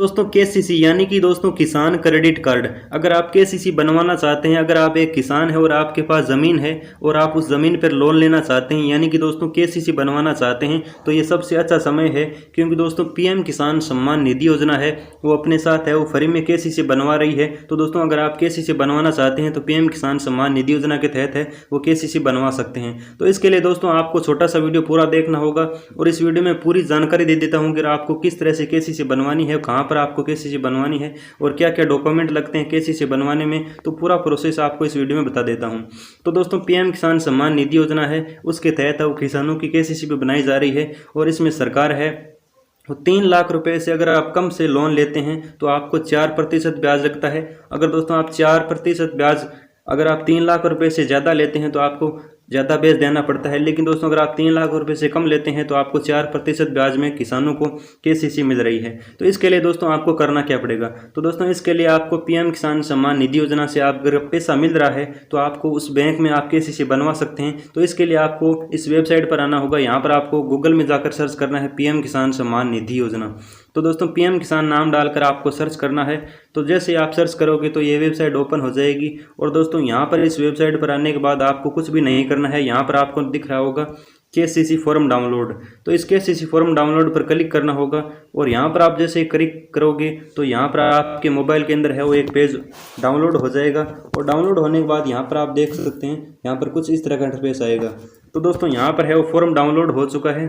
दोस्तों केसीसी यानी कि दोस्तों किसान क्रेडिट कार्ड, अगर आप केसीसी बनवाना चाहते हैं, अगर आप एक किसान है और आपके पास ज़मीन है और आप उस ज़मीन पर लोन लेना चाहते हैं यानी कि दोस्तों केसीसी बनवाना चाहते हैं, तो ये सबसे अच्छा समय है। क्योंकि दोस्तों पीएम किसान सम्मान निधि योजना है वो अपने साथ है, वो फ्री में केसीसी बनवा रही है। तो दोस्तों अगर आप केसीसी बनवाना चाहते हैं तो पीएम किसान सम्मान निधि योजना के तहत है वो केसीसी बनवा सकते हैं। तो इसके लिए दोस्तों आपको छोटा सा वीडियो पूरा देखना होगा और इस वीडियो में पूरी जानकारी दे देता हूँ कि आपको किस तरह से केसीसी बनवानी है, कहाँ पर आपको केसीसी बनवानी है और क्या क्या डॉक्यूमेंट लगते हैं केसीसी बनवाने में। तो पूरा प्रोसेस आपको इस वीडियो में बता देता हूं। तो दोस्तों पीएम किसान सम्मान निधि योजना है, उसके तहत वो किसानों की केसीसी भी बनाई जा रही है और इसमें सरकार है तो 3 लाख रुपए से अगर आप कम से लोन लेते हैं तो आपको 4% ब्याज लगता है। अगर दोस्तों आप 4% ब्याज, अगर आप 3 लाख रुपए से ज़्यादा लेते हैं तो आपको ज़्यादा ब्याज देना पड़ता है। लेकिन दोस्तों अगर आप 3 लाख रुपए से कम लेते हैं तो आपको 4% ब्याज में किसानों को केसीसी मिल रही है। तो इसके लिए दोस्तों आपको करना क्या पड़ेगा, तो दोस्तों इसके लिए आपको पीएम किसान सम्मान निधि योजना से आप अगर पैसा मिल रहा है तो आपको उस बैंक में आप केसीसी बनवा सकते हैं। तो इसके लिए आपको इस वेबसाइट पर आना होगा, यहाँ पर आपको गूगल में जाकर सर्च करना है पीएम किसान सम्मान निधि योजना। तो दोस्तों पीएम किसान नाम डालकर आपको सर्च करना है। तो जैसे आप सर्च करोगे तो ये वेबसाइट ओपन हो जाएगी और दोस्तों यहाँ पर इस वेबसाइट पर आने के बाद आपको कुछ भी नहीं करना है। यहाँ पर आपको दिख रहा होगा केसीसी फॉर्म डाउनलोड, तो इस केसीसी फॉर्म डाउनलोड पर क्लिक करना होगा और यहाँ पर आप जैसे क्लिक करोगे तो यहाँ पर आपके मोबाइल के अंदर है वो एक पेज डाउनलोड हो जाएगा और डाउनलोड होने के बाद यहाँ पर आप देख सकते हैं यहाँ पर कुछ इस तरह का इंटरफेस आएगा। तो दोस्तों यहाँ पर है वो फॉर्म डाउनलोड हो चुका है।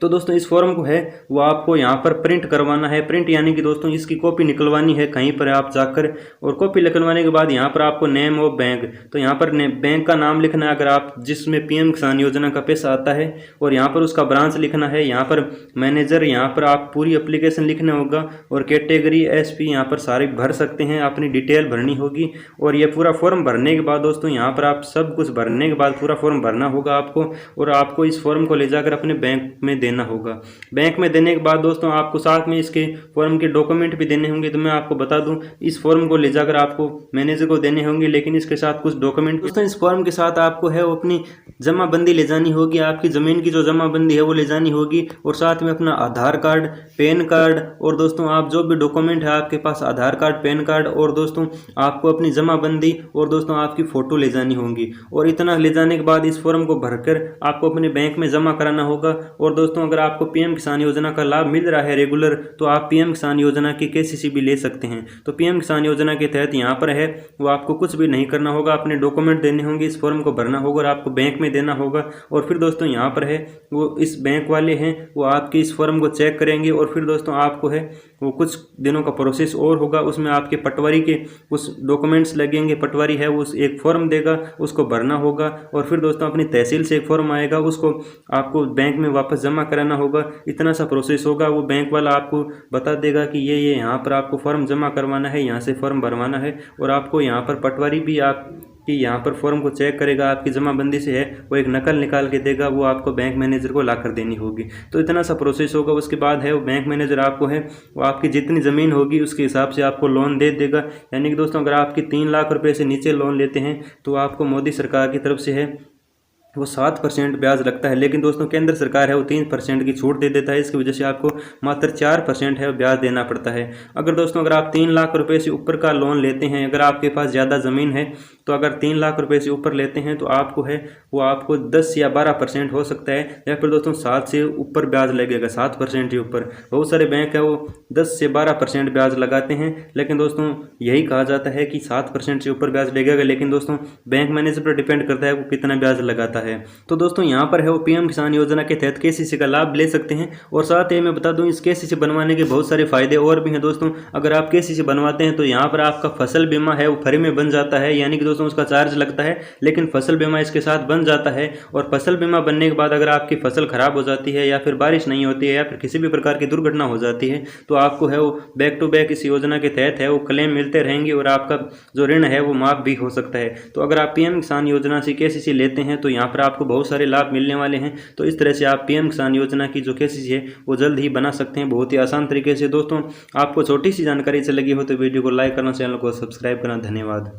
तो दोस्तों इस फॉर्म को है वो आपको यहाँ पर प्रिंट करवाना है। प्रिंट यानी कि दोस्तों इसकी कॉपी निकलवानी है कहीं पर आप जाकर, और कॉपी निकलवाने के बाद यहाँ पर आपको नेम ऑफ बैंक, तो यहाँ पर बैंक का नाम लिखना है अगर आप जिसमें पीएम किसान योजना का पैसा आता है, और यहाँ पर उसका ब्रांच लिखना है। यहाँ पर मैनेजर, यहाँ पर आप पूरी एप्लीकेशन लिखना होगा और कैटेगरी एसपी यहाँ पर सारी भर सकते हैं, अपनी डिटेल भरनी होगी। और ये पूरा फॉर्म भरने के बाद दोस्तों यहाँ पर आप सब कुछ भरने के बाद पूरा फॉर्म भरना होगा आपको, और आपको इस फॉर्म को ले जाकर अपने बैंक में देना होगा। बैंक में देने के बाद दोस्तों आपको साथ में इसके फॉर्म के डॉक्यूमेंट भी देने होंगे। तो मैं आपको बता दूं इस फॉर्म को ले जाकर आपको मैनेजर को देने होंगे, लेकिन इसके साथ कुछ डॉक्यूमेंट दोस्तों इस फॉर्म के साथ आपको है वो अपनी जमाबंदी ले जानी होगी, आपकी ज़मीन की जो जमाबंदी है वो ले जानी होगी, और साथ में अपना आधार कार्ड, पैन कार्ड, और दोस्तों आप जो भी डॉक्यूमेंट है आपके पास आधार कार्ड, पैन कार्ड, और दोस्तों आपको अपनी जमाबंदी और दोस्तों आपकी फ़ोटो ले जानी होगी। और इतना ले जाने के बाद इस फॉर्म को भरकर आपको अपने बैंक में जमा कराना होगा। और दोस्तों अगर आपको पीएम किसान योजना का लाभ मिल रहा है रेगुलर, तो आप पीएम किसान योजना की केसीसी भी ले सकते हैं। तो पीएम किसान योजना के तहत यहाँ पर है वो आपको कुछ भी नहीं करना होगा, अपने डॉक्यूमेंट देने होंगे, इस फॉर्म को भरना होगा और आपको बैंक में देना होगा। और फिर दोस्तों यहाँ पर है वो इस बैंक वाले हैं वो आपके इस फॉर्म को चेक करेंगे, और फिर दोस्तों आपको है वो कुछ दिनों का प्रोसेस और होगा, उसमें आपके पटवारी के उस डॉक्यूमेंट्स लगेंगे। पटवारी है वो एक फॉर्म देगा, उसको भरना होगा, और फिर दोस्तों अपनी तहसील से एक फॉर्म आएगा, उसको आपको बैंक में वापस जमा कराना होगा। इतना सा प्रोसेस होगा। वो बैंक वाला आपको बता देगा कि ये यहाँ पर आपको फॉर्म जमा करवाना है, यहाँ से फॉर्म भरवाना है, और आपको यहाँ पर पटवारी भी आपकी यहाँ पर फॉर्म को चेक करेगा, आपकी जमाबंदी से है वो एक नकल निकाल के देगा, वो आपको बैंक मैनेजर को ला कर देनी होगी। तो इतना सा प्रोसेस होगा। उसके बाद है वो बैंक मैनेजर आपको है वो आपकी जितनी ज़मीन होगी उसके हिसाब से आपको लोन दे देगा। यानी कि दोस्तों अगर आपकी 3 लाख रुपये से नीचे लोन लेते हैं तो आपको मोदी सरकार की तरफ से है वो 7% ब्याज लगता है, लेकिन दोस्तों केंद्र सरकार है वो 3% की छूट दे देता है। इसकी वजह से आपको मात्र 4% है ब्याज देना पड़ता है। अगर दोस्तों अगर आप 3 लाख रुपए से ऊपर का लोन लेते हैं, अगर आपके पास ज़्यादा ज़मीन है, तो अगर 3 लाख रुपए से ऊपर लेते हैं तो आपको है वो आपको 10 या 12% हो सकता है, या फिर दोस्तों 7 से ऊपर ब्याज लगेगा, 7% के ऊपर। बहुत सारे बैंक है वो 10 से 12% ब्याज लगाते हैं, लेकिन दोस्तों यही कहा जाता है कि 7% से ऊपर ब्याज लगेगा, लेकिन दोस्तों बैंक मैनेजर पर डिपेंड करता है वो कितना ब्याज लगाता है। तो दोस्तों यहाँ पर है वो पीएम किसान योजना के तहत केसीसी का लाभ ले सकते हैं। और साथ ही मैं बता दूं इस केसीसी बनवाने के बहुत सारे फायदे और भी हैं दोस्तों। अगर आप केसीसी बनवाते हैं तो यहाँ पर आपका फसल बीमा है वो फ्री में बन जाता है, यानी कि दोस्तों उसका चार्ज लगता है, लेकिन फसल बीमा इसके साथ बन जाता है। और फसल बीमा बनने के बाद अगर आपकी फसल खराब हो जाती है, या फिर बारिश नहीं होती है, या फिर किसी भी प्रकार की दुर्घटना हो जाती है, तो आपको है वो बैक टू बैक इस योजना के तहत है वो क्लेम मिलते रहेंगे, और आपका जो ऋण है वो माफ भी हो सकता है। तो अगर आप पीएम किसान योजना से केसीसी लेते हैं तो यहाँ पर आपको बहुत सारे लाभ मिलने वाले हैं। तो इस तरह से आप पीएम किसान योजना की जो केसीसी है वो जल्द ही बना सकते हैं, बहुत ही आसान तरीके से। दोस्तों आपको छोटी सी जानकारी से लगी हो तो वीडियो को लाइक करना, चैनल को सब्सक्राइब करना। धन्यवाद।